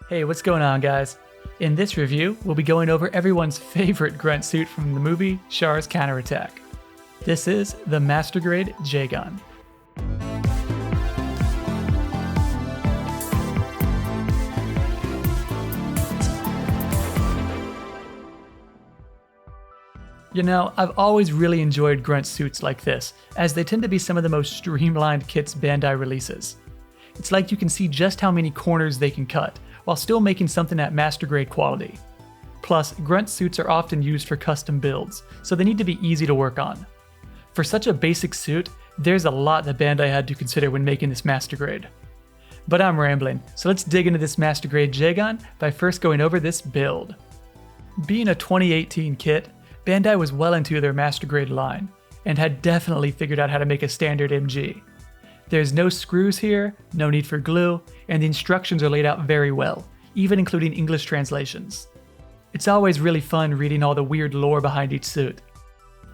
Hey, what's going on, guys? In this review, we'll be going over everyone's favorite grunt suit from the movie Char's Counterattack. This is the Master Grade Jegan. You know, I've always really enjoyed grunt suits like this, as they tend to be some of the most streamlined kits Bandai releases. It's like you can see just how many corners they can cut, while still making something at Master Grade quality. Plus, grunt suits are often used for custom builds, so they need to be easy to work on. For such a basic suit, there's a lot that Bandai had to consider when making this Master Grade. But I'm rambling, so let's dig into this Master Grade Jegan by first going over this build. Being a 2018 kit, Bandai was well into their Master Grade line, and had definitely figured out how to make a standard MG. There's no screws here, no need for glue, and the instructions are laid out very well, even including English translations. It's always really fun reading all the weird lore behind each suit.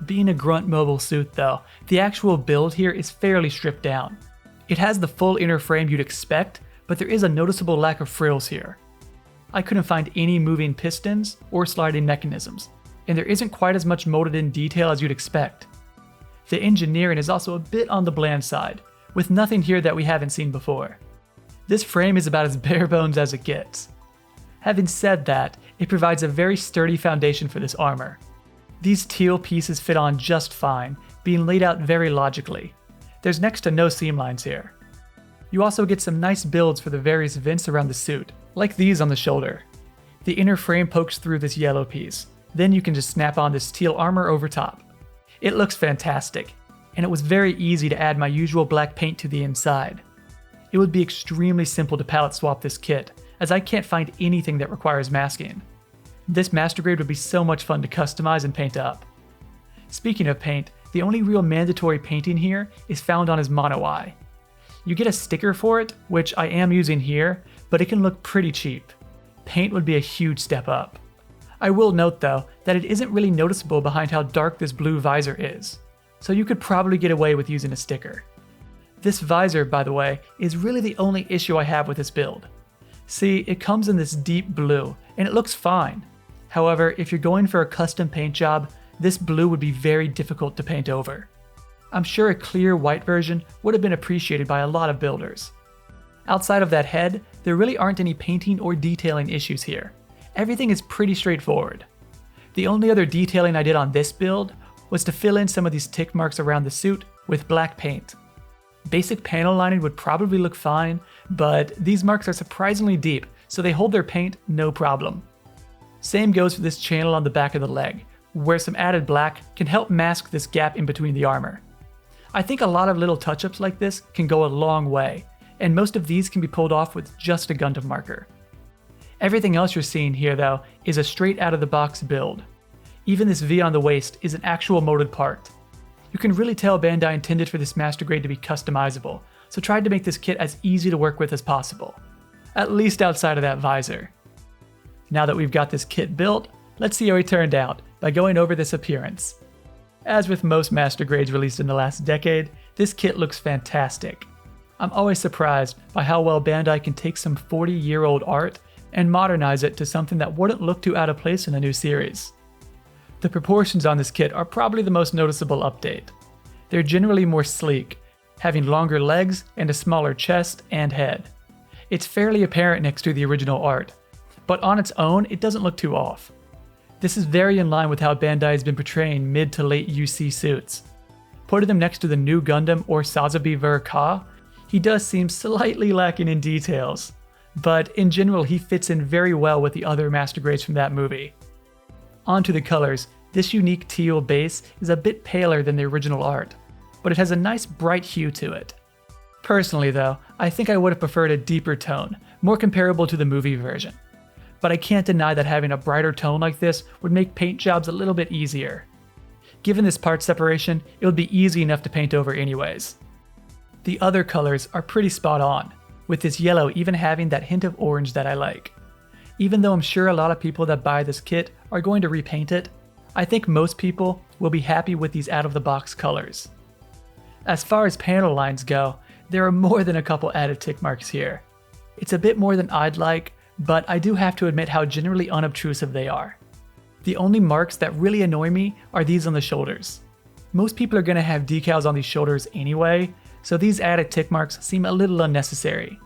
Being a grunt mobile suit though, the actual build here is fairly stripped down. It has the full inner frame you'd expect, but there is a noticeable lack of frills here. I couldn't find any moving pistons or sliding mechanisms, and there isn't quite as much molded in detail as you'd expect. The engineering is also a bit on the bland side, with nothing here that we haven't seen before. This frame is about as bare bones as it gets. Having said that, it provides a very sturdy foundation for this armor. These teal pieces fit on just fine, being laid out very logically. There's next to no seam lines here. You also get some nice builds for the various vents around the suit, like these on the shoulder. The inner frame pokes through this yellow piece, then you can just snap on this teal armor over top. It looks fantastic, and it was very easy to add my usual black paint to the inside. It would be extremely simple to palette swap this kit, as I can't find anything that requires masking. This Master Grade would be so much fun to customize and paint up. Speaking of paint, the only real mandatory painting here is found on his mono eye. You get a sticker for it, which I am using here, but it can look pretty cheap. Paint would be a huge step up. I will note though, that it isn't really noticeable behind how dark this blue visor is, so you could probably get away with using a sticker. This visor, by the way, is really the only issue I have with this build. See, it comes in this deep blue, and it looks fine. However, if you're going for a custom paint job, this blue would be very difficult to paint over. I'm sure a clear white version would have been appreciated by a lot of builders. Outside of that head, there really aren't any painting or detailing issues here. Everything is pretty straightforward. The only other detailing I did on this build was to fill in some of these tick marks around the suit with black paint. Basic panel lining would probably look fine, but these marks are surprisingly deep, so they hold their paint no problem. Same goes for this channel on the back of the leg, where some added black can help mask this gap in between the armor. I think a lot of little touch-ups like this can go a long way, and most of these can be pulled off with just a Gundam marker. Everything else you're seeing here though is a straight out of the box build. Even this V on the waist is an actual molded part. You can really tell Bandai intended for this Master Grade to be customizable, so tried to make this kit as easy to work with as possible. At least outside of that visor. Now that we've got this kit built, let's see how he turned out by going over this appearance. As with most Master Grades released in the last decade, this kit looks fantastic. I'm always surprised by how well Bandai can take some 40-year-old art and modernize it to something that wouldn't look too out of place in a new series. The proportions on this kit are probably the most noticeable update. They're generally more sleek, having longer legs and a smaller chest and head. It's fairly apparent next to the original art, but on its own it doesn't look too off. This is very in line with how Bandai has been portraying mid to late UC suits. Putting them next to the new Gundam or Sazabi Ka, he does seem slightly lacking in details, but in general he fits in very well with the other Master Grades from that movie. Onto the colors, this unique teal base is a bit paler than the original art, but it has a nice bright hue to it. Personally though, I think I would have preferred a deeper tone, more comparable to the movie version. But I can't deny that having a brighter tone like this would make paint jobs a little bit easier. Given this part separation, it would be easy enough to paint over anyways. The other colors are pretty spot on, with this yellow even having that hint of orange that I like. Even though I'm sure a lot of people that buy this kit are going to repaint it, I think most people will be happy with these out-of-the-box colors. As far as panel lines go, there are more than a couple added tick marks here. It's a bit more than I'd like, but I do have to admit how generally unobtrusive they are. The only marks that really annoy me are these on the shoulders. Most people are going to have decals on these shoulders anyway, so these added tick marks seem a little unnecessary.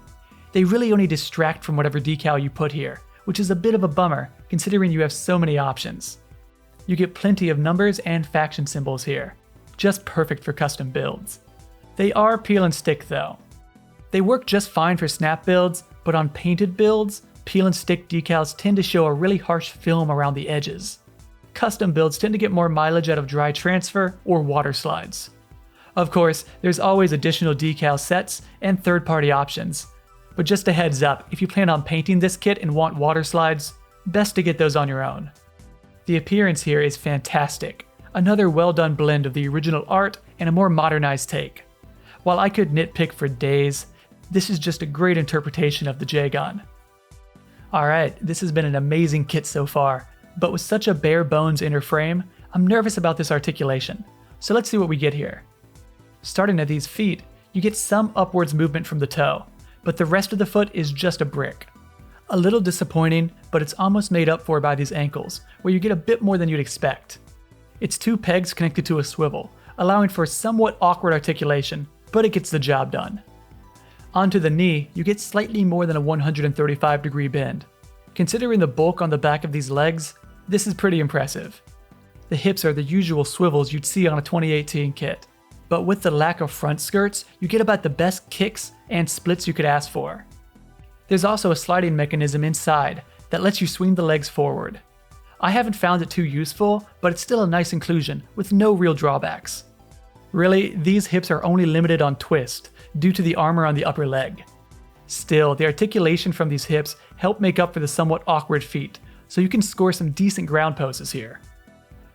They really only distract from whatever decal you put here, which is a bit of a bummer considering you have so many options. You get plenty of numbers and faction symbols here, just perfect for custom builds. They are peel and stick though. They work just fine for snap builds, but on painted builds, peel and stick decals tend to show a really harsh film around the edges. Custom builds tend to get more mileage out of dry transfer or water slides. Of course, there's always additional decal sets and third-party options, but just a heads up, if you plan on painting this kit and want water slides, best to get those on your own. The appearance here is fantastic, another well-done blend of the original art and a more modernized take. While I could nitpick for days, this is just a great interpretation of the Jegan. Alright, this has been an amazing kit so far, but with such a bare bones inner frame, I'm nervous about this articulation, so let's see what we get here. Starting at these feet, you get some upwards movement from the toe, but the rest of the foot is just a brick. A little disappointing, but it's almost made up for by these ankles, where you get a bit more than you'd expect. It's 2 pegs connected to a swivel, allowing for somewhat awkward articulation, but it gets the job done. Onto the knee, you get slightly more than a 135-degree bend. Considering the bulk on the back of these legs, this is pretty impressive. The hips are the usual swivels you'd see on a 2018 kit, but with the lack of front skirts, you get about the best kicks and splits you could ask for. There's also a sliding mechanism inside that lets you swing the legs forward. I haven't found it too useful, but it's still a nice inclusion with no real drawbacks. Really, these hips are only limited on twist due to the armor on the upper leg. Still, the articulation from these hips help make up for the somewhat awkward feet, so you can score some decent ground poses here.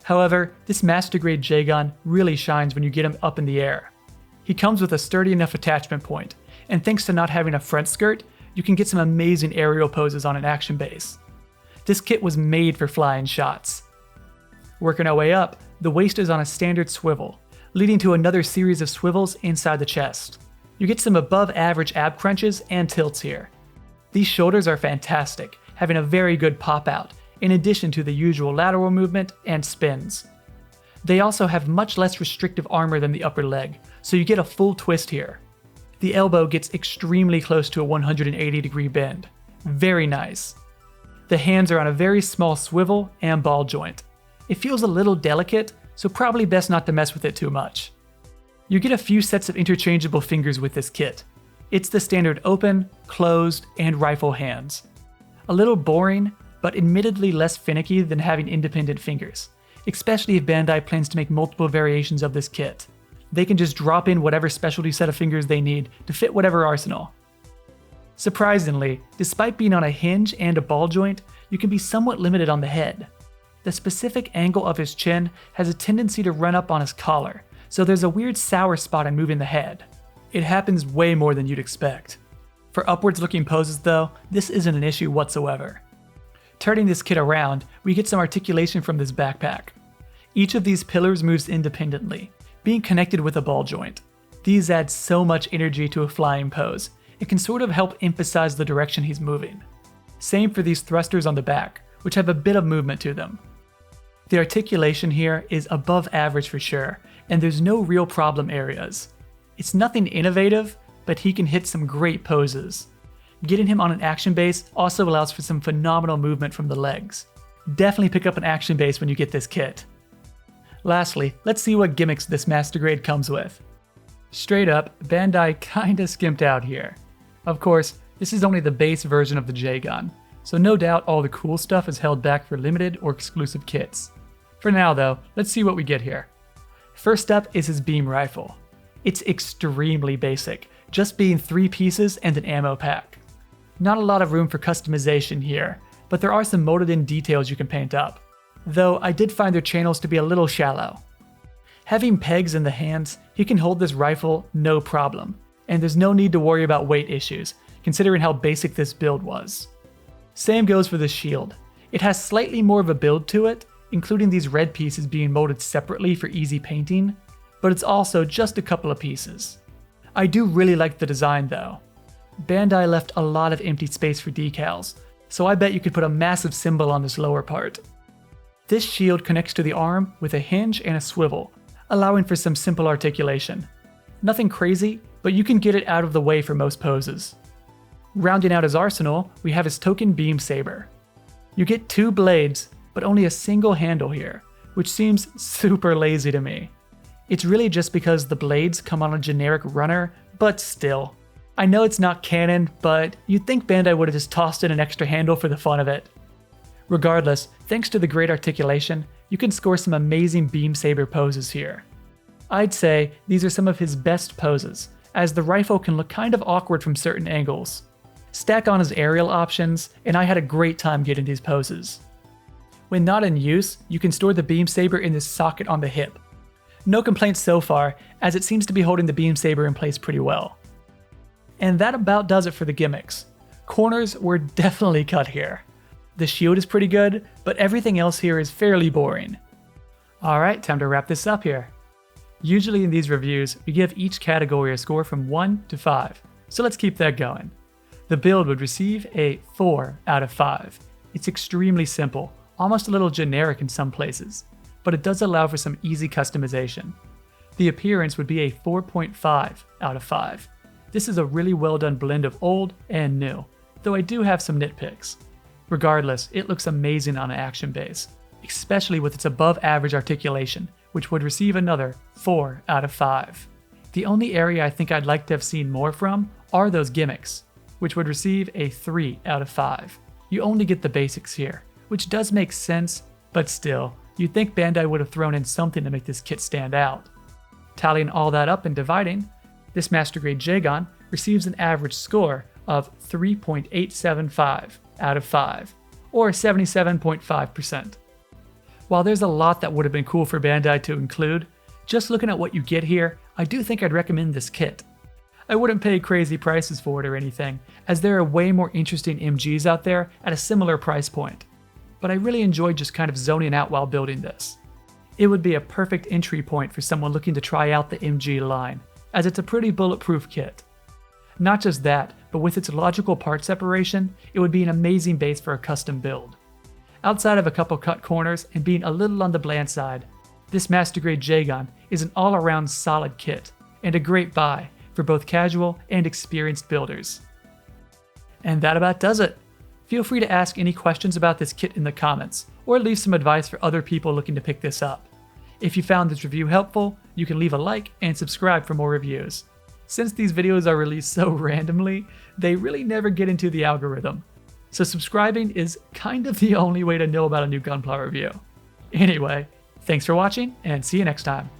However, this Master Grade Jegan really shines when you get him up in the air. He comes with a sturdy enough attachment point, and thanks to not having a front skirt, you can get some amazing aerial poses on an action base. This kit was made for flying shots. Working our way up, the waist is on a standard swivel, leading to another series of swivels inside the chest. You get some above average ab crunches and tilts here. These shoulders are fantastic, having a very good pop out, in addition to the usual lateral movement and spins. They also have much less restrictive armor than the upper leg, so you get a full twist here. The elbow gets extremely close to a 180-degree bend. Very nice. The hands are on a very small swivel and ball joint. It feels a little delicate, so probably best not to mess with it too much. You get a few sets of interchangeable fingers with this kit. It's the standard open, closed, and rifle hands. A little boring, but admittedly less finicky than having independent fingers, especially if Bandai plans to make multiple variations of this kit. They can just drop in whatever specialty set of fingers they need to fit whatever arsenal. Surprisingly, despite being on a hinge and a ball joint, you can be somewhat limited on the head. The specific angle of his chin has a tendency to run up on his collar, so there's a weird sour spot in moving the head. It happens way more than you'd expect. For upwards looking poses though, this isn't an issue whatsoever. Turning this kit around, we get some articulation from this backpack. Each of these pillars moves independently, being connected with a ball joint. These add so much energy to a flying pose, it can sort of help emphasize the direction he's moving. Same for these thrusters on the back, which have a bit of movement to them. The articulation here is above average for sure, and there's no real problem areas. It's nothing innovative, but he can hit some great poses. Getting him on an action base also allows for some phenomenal movement from the legs. Definitely pick up an action base when you get this kit. Lastly, let's see what gimmicks this Master Grade comes with. Straight up, Bandai kinda skimped out here. Of course, this is only the base version of the Jegan, so no doubt all the cool stuff is held back for limited or exclusive kits. For now though, let's see what we get here. First up is his beam rifle. It's extremely basic, just being 3 pieces and an ammo pack. Not a lot of room for customization here, but there are some molded in details you can paint up. Though I did find their channels to be a little shallow. Having pegs in the hands, he can hold this rifle no problem, and there's no need to worry about weight issues, considering how basic this build was. Same goes for the shield. It has slightly more of a build to it, including these red pieces being molded separately for easy painting, but it's also just a couple of pieces. I do really like the design though. Bandai left a lot of empty space for decals, so I bet you could put a massive symbol on this lower part. This shield connects to the arm with a hinge and a swivel, allowing for some simple articulation. Nothing crazy, but you can get it out of the way for most poses. Rounding out his arsenal, we have his token beam saber. You get 2 blades, but only a single handle here, which seems super lazy to me. It's really just because the blades come on a generic runner, but still. I know it's not canon, but you'd think Bandai would have just tossed in an extra handle for the fun of it. Regardless, thanks to the great articulation, you can score some amazing beam saber poses here. I'd say these are some of his best poses, as the rifle can look kind of awkward from certain angles. Stack on his aerial options, and I had a great time getting these poses. When not in use, you can store the beam saber in this socket on the hip. No complaints so far, as it seems to be holding the beam saber in place pretty well. And that about does it for the gimmicks. Corners were definitely cut here. The shield is pretty good, but everything else here is fairly boring. Alright, time to wrap this up here. Usually in these reviews, we give each category a score from 1 to 5, so let's keep that going. The build would receive a 4 out of 5. It's extremely simple, almost a little generic in some places, but it does allow for some easy customization. The appearance would be a 4.5 out of 5. This is a really well done blend of old and new, though I do have some nitpicks. Regardless, it looks amazing on an action base, especially with its above average articulation, which would receive another 4 out of 5. The only area I think I'd like to have seen more from are those gimmicks, which would receive a 3 out of 5. You only get the basics here, which does make sense, but still, you'd think Bandai would have thrown in something to make this kit stand out. Tallying all that up and dividing, this Master Grade Jegan receives an average score of 3.875 out of 5, or 77.5%. While there's a lot that would have been cool for Bandai to include, just looking at what you get here, I do think I'd recommend this kit. I wouldn't pay crazy prices for it or anything, as there are way more interesting MGs out there at a similar price point, but I really enjoyed just kind of zoning out while building this. It would be a perfect entry point for someone looking to try out the MG line, as it's a pretty bulletproof kit. Not just that, but with its logical part separation, it would be an amazing base for a custom build. Outside of a couple cut corners and being a little on the bland side, this Master Grade Jegan is an all-around solid kit, and a great buy for both casual and experienced builders. And that about does it. Feel free to ask any questions about this kit in the comments, or leave some advice for other people looking to pick this up. If you found this review helpful, you can leave a like and subscribe for more reviews. Since these videos are released so randomly, they really never get into the algorithm. So subscribing is kind of the only way to know about a new Gunpla review. Anyway, thanks for watching and see you next time.